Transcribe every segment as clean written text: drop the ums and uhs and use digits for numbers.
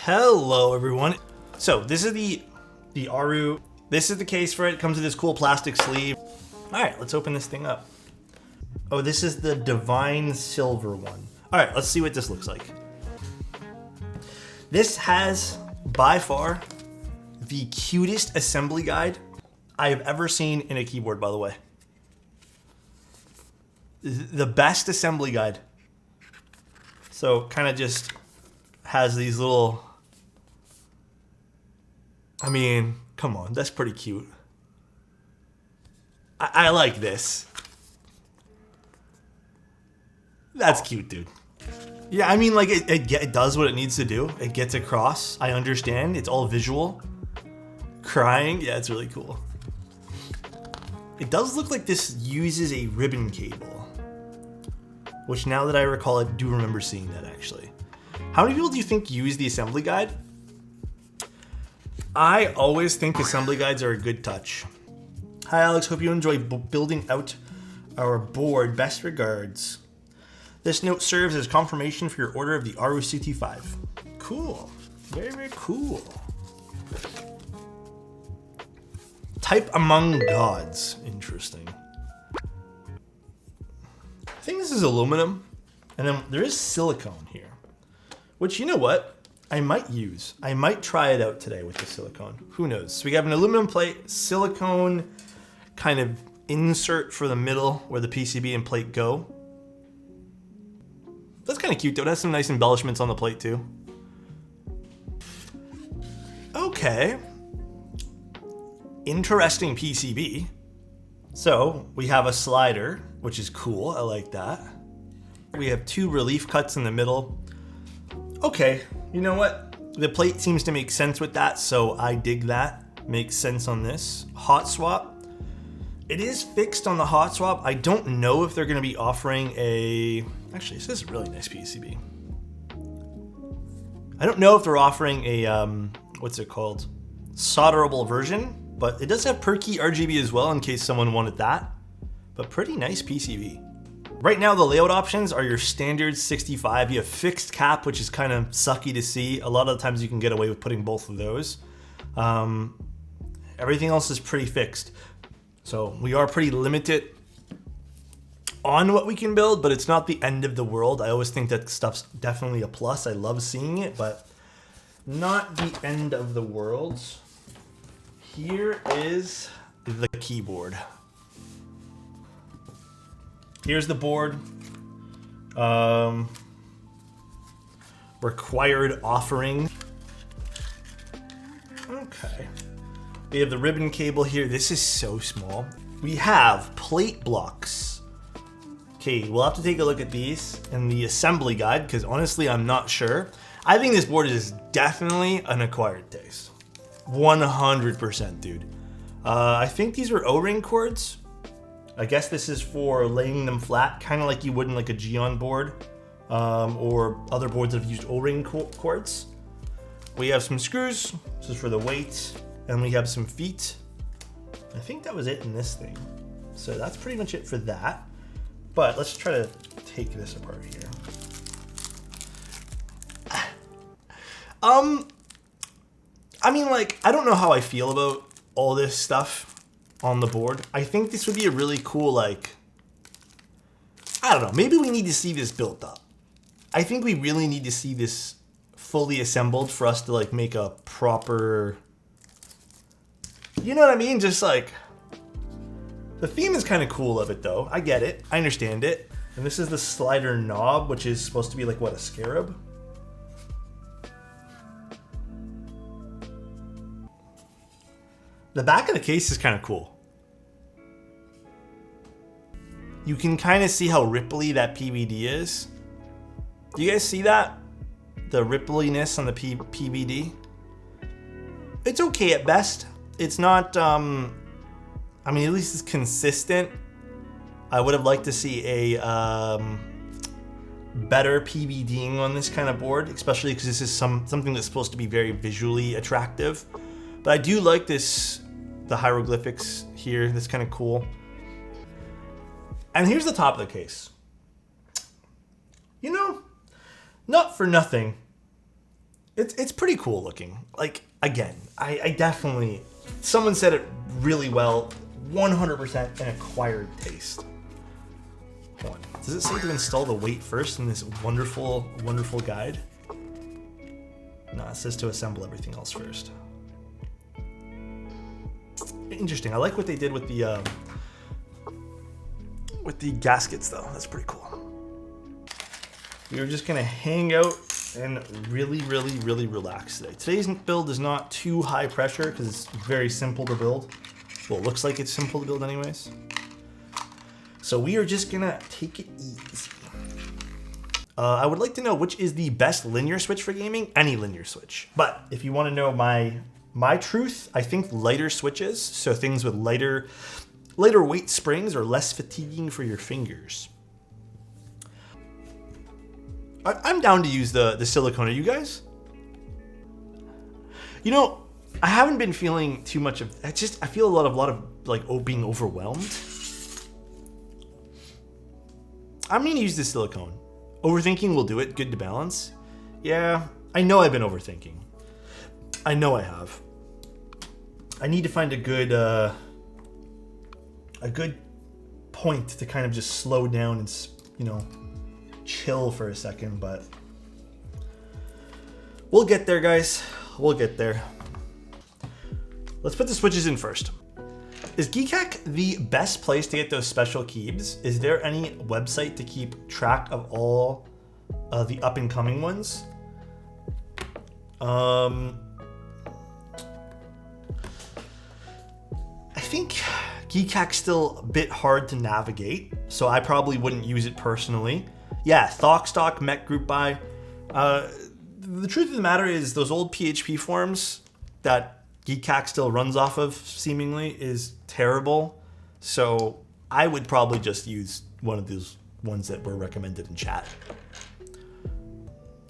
Hello everyone. So this is the Aaru. This is the case for it. It comes with this cool plastic sleeve. All right, let's open this thing up. Oh, this is the Divine Silver one. All right, let's see what this looks like. This has by far the cutest assembly guide I have ever seen in a keyboard, by the way. The best assembly guide. So kind of just has these little, I mean, come on, that's pretty cute. I like this. That's cute, dude. Yeah, I mean, like, it does what it needs to do. It gets across. I understand. It's all visual. Crying. Yeah, it's really cool. It does look like this uses a ribbon cable, which now that I recall, I do remember seeing that actually. How many people do you think use the assembly guide? I always think assembly guides are a good touch. Hi Alex, hope you enjoy building out our board. Best regards. This note serves as confirmation for your order of the Aaru65. Cool. Very, very cool. Type among gods. Interesting. I think this is aluminum. And then there is silicone here. Which, you know what? I might use. I might try it out today with the silicone. Who knows? So we have an aluminum plate, silicone kind of insert for the middle where the PCB and plate go. That's kind of cute though. It has some nice embellishments on the plate too. Okay. Interesting PCB. So we have a slider, which is cool. I like that. We have two relief cuts in the middle. Okay, you know what? The plate seems to make sense with that, so I dig that. Makes sense on this. Hot swap. It is fixed on the hot swap. I don't know if they're going to be offering a... Actually, this is a really nice PCB. I don't know if they're offering a, what's it called? Solderable version, but it does have per key RGB as well in case someone wanted that. But pretty nice PCB. Right now, the layout options are your standard 65. You have fixed cap, which is kind of sucky to see. A lot of the times you can get away with putting both of those. Everything else is pretty fixed. So we are pretty limited on what we can build, but it's not the end of the world. I always think that stuff's definitely a plus. I love seeing it, but not the end of the world. Here is the keyboard. Here's the board. Required offering. Okay. We have the ribbon cable here. This is so small. We have plate blocks. Okay, we'll have to take a look at these in the assembly guide because honestly, I'm not sure. I think this board is definitely an acquired taste. 100%, dude. I think these were O-ring cords. I guess this is for laying them flat, kind of like you would in like a Geon board or other boards that have used O-ring cords. We have some screws. This is for the weight. And we have some feet. I think that was it in this thing. So that's pretty much it for that. But let's try to take this apart here. I mean, like, I don't know how I feel about all this stuff on the board. I think this would be a really cool, like, I don't know, maybe we need to see this built up. I think we really need to see this fully assembled for us to, like, make a proper, you know what I mean? Just like, the theme is kind of cool of it though. I get it, I understand it. And this is the slider knob, which is supposed to be like, what, a scarab? The back of the case is kind of cool. You can kind of see how ripply that PVD is. Do you guys see that? The rippliness on the PVD? It's okay at best. It's not, I mean, at least it's consistent. I would have liked to see a better PVDing on this kind of board, especially because this is something that's supposed to be very visually attractive. But I do like this, the hieroglyphics here. That's kind of cool. And here's the top of the case. You know, not for nothing, It's pretty cool looking. Like, again, I definitely, someone said it really well, 100% an acquired taste. Hold on. Does it say to install the weight first in this wonderful, wonderful guide? No, it says to assemble everything else first. Interesting. I like what they did with the gaskets, though. That's pretty cool. We were just gonna hang out and really, really, really relax today. Today's build is not too high pressure because it's very simple to build. Well, it looks like it's simple to build anyways. So we are just gonna take it easy. I would like to know which is the best linear switch for gaming. Any linear switch. But if you want to know my truth, I think lighter switches, so things with lighter weight springs are less fatiguing for your fingers. I'm down to use the silicone. Are you guys? You know, I haven't been feeling too much of. I feel a lot of like being overwhelmed. I'm gonna use the silicone. Overthinking will do it. Good to balance. Yeah, I know I've been overthinking. I know I have. I need to find a good point to kind of just slow down and, you know, chill for a second, but we'll get there, guys. We'll get there. Let's put the switches in first. Is Keycaps the best place to get those special keys? Is there any website to keep track of all the up and coming ones? I think Keycaps still a bit hard to navigate, so I probably wouldn't use it personally. Yeah, Thockstock, Mech Group Buy. The truth of the matter is those old PHP forums that Keycaps still runs off of, seemingly, is terrible. So I would probably just use one of those ones that were recommended in chat.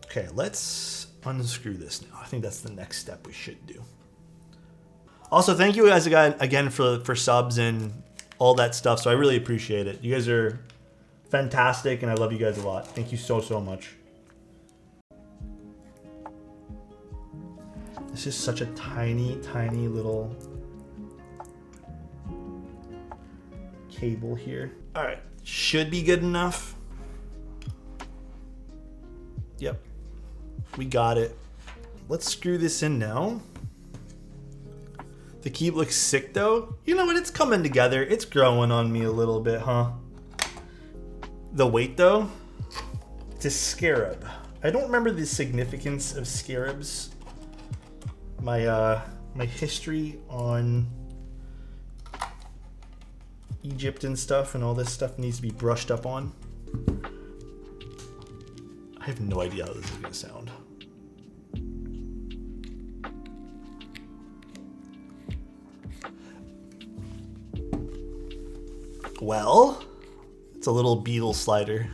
Okay, let's unscrew this now. I think that's the next step we should do. Also, thank you guys again for subs and all that stuff. So I really appreciate it. You guys are fantastic, and I love you guys a lot. Thank you so much. This is such a tiny, tiny little cable here. All right, should be good enough. Yep, we got it. Let's screw this in now. The key looks sick though. You know what, it's coming together. It's growing on me a little bit, huh? The weight though, it's a scarab. I don't remember the significance of scarabs. My history on Egypt and stuff and all this stuff needs to be brushed up on. I have no idea how this is gonna sound. Well, it's a little beetle slider.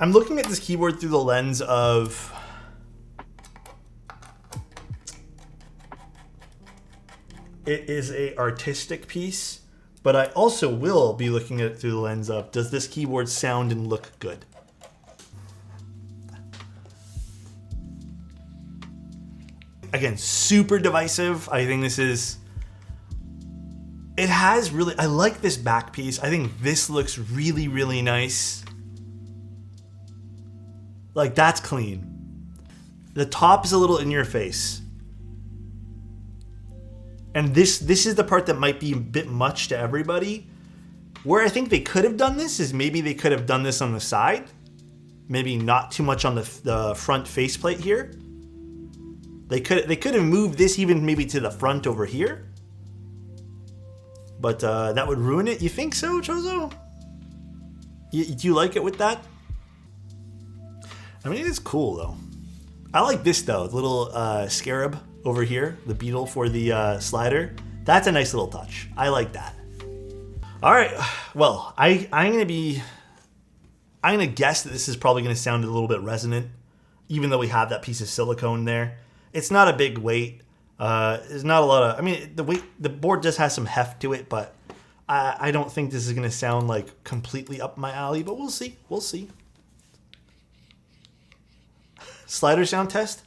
I'm looking at this keyboard through the lens of it is a artistic piece, but I also will be looking at it through the lens of, does this keyboard sound and look good? Again, super divisive. I think this is, it has really, I like this back piece. I think this looks really, really nice. Like, that's clean. The top is a little in your face. And this is the part that might be a bit much to everybody. Where I think they could have done this is maybe they could have done this on the side. Maybe not too much on the front faceplate here. They could have moved this even maybe to the front over here. But that would ruin it. You think so, Chozo? Do you like it with that? I mean, it is cool though. I like this though, the little scarab over here, the beetle for the slider. That's a nice little touch. I like that. All right, well, I'm gonna guess that this is probably gonna sound a little bit resonant, even though we have that piece of silicone there. It's not a big weight. There's not a lot of, I mean, the board just has some heft to it, but I don't think this is gonna sound like completely up my alley, but we'll see, we'll see. Slider sound test?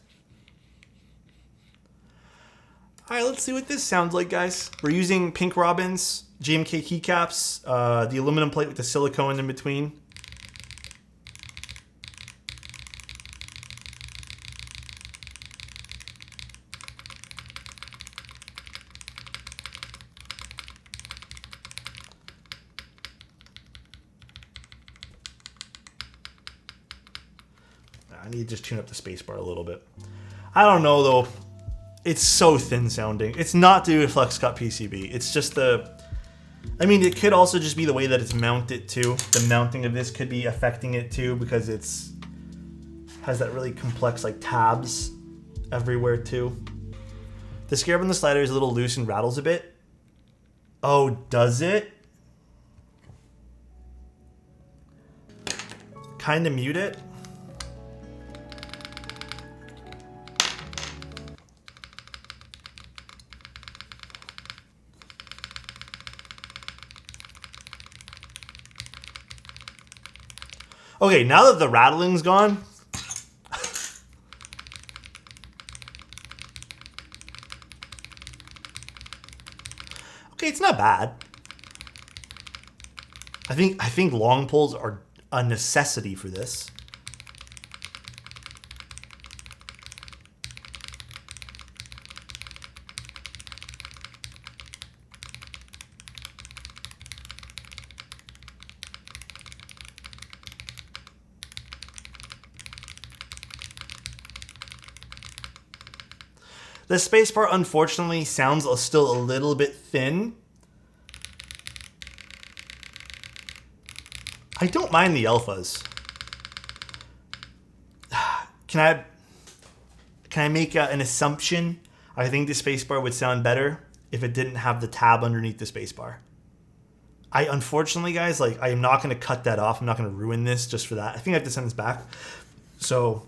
All right, let's see what this sounds like, guys. We're using Pink Robin's GMK Keycaps, the aluminum plate with the silicone in between. I need to just tune up the spacebar a little bit. I don't know though. It's so thin sounding. It's not due to flex cut PCB. It's just the, I mean, it could also just be the way that it's mounted too. The mounting of this could be affecting it too because it's has that really complex like tabs everywhere too. The scarab on the slider is a little loose and rattles a bit. Oh, does it? Kind of mute it. Okay, now that the rattling's gone, okay, it's not bad. I think long pulls are a necessity for this. The spacebar, unfortunately, sounds still a little bit thin. I don't mind the alphas. Can I make an assumption? I think the spacebar would sound better if it didn't have the tab underneath the spacebar. Unfortunately, guys, like I am not going to cut that off. I'm not going to ruin this just for that. I think I have to send this back. So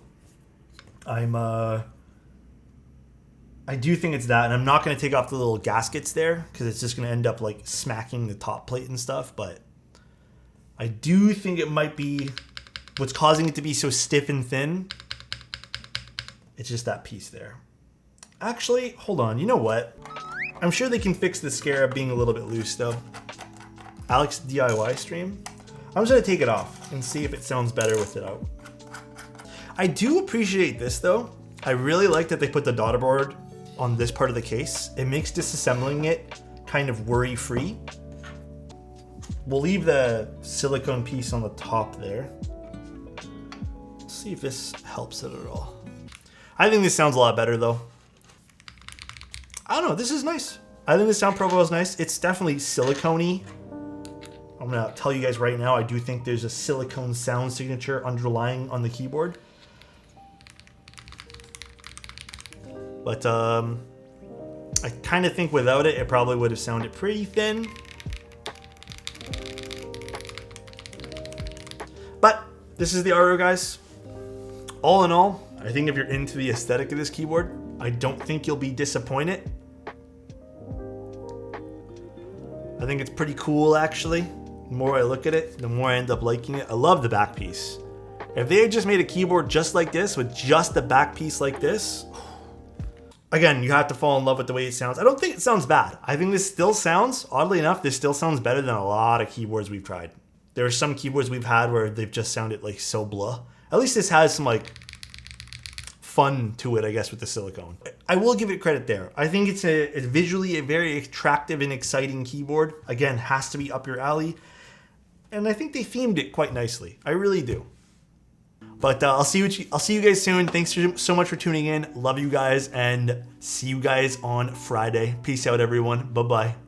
I do think it's that, and I'm not going to take off the little gaskets there because it's just going to end up like smacking the top plate and stuff, but I do think it might be what's causing it to be so stiff and thin. It's just that piece there. Actually, hold on. You know what? I'm sure they can fix the scarab being a little bit loose though. Alex DIY stream. I'm just going to take it off and see if it sounds better with it out. I do appreciate this though. I really like that they put the daughter board on this part of the case. It makes disassembling it kind of worry-free. We'll leave the silicone piece on the top there. Let's see if this helps it at all. I think this sounds a lot better though. I don't know, this is nice. I think the sound profile is nice. It's definitely silicone-y. I'm gonna tell you guys right now, I do think there's a silicone sound signature underlying on the keyboard. But I kind of think without it, it probably would have sounded pretty thin. But this is the Aaru, guys. All in all, I think if you're into the aesthetic of this keyboard, I don't think you'll be disappointed. I think it's pretty cool, actually. The more I look at it, the more I end up liking it. I love the back piece. If they had just made a keyboard just like this, with just the back piece like this, again, you have to fall in love with the way it sounds. I don't think it sounds bad. I think this still sounds, oddly enough, this still sounds better than a lot of keyboards we've tried. There are some keyboards we've had where they've just sounded like so blah. At least this has some like fun to it, I guess, with the silicone. I will give it credit there. I think it's visually a very attractive and exciting keyboard. Again, has to be up your alley. And I think they themed it quite nicely. I really do. But I'll see you guys soon. Thanks so much for tuning in. Love you guys, and see you guys on Friday. Peace out, everyone. Bye-bye.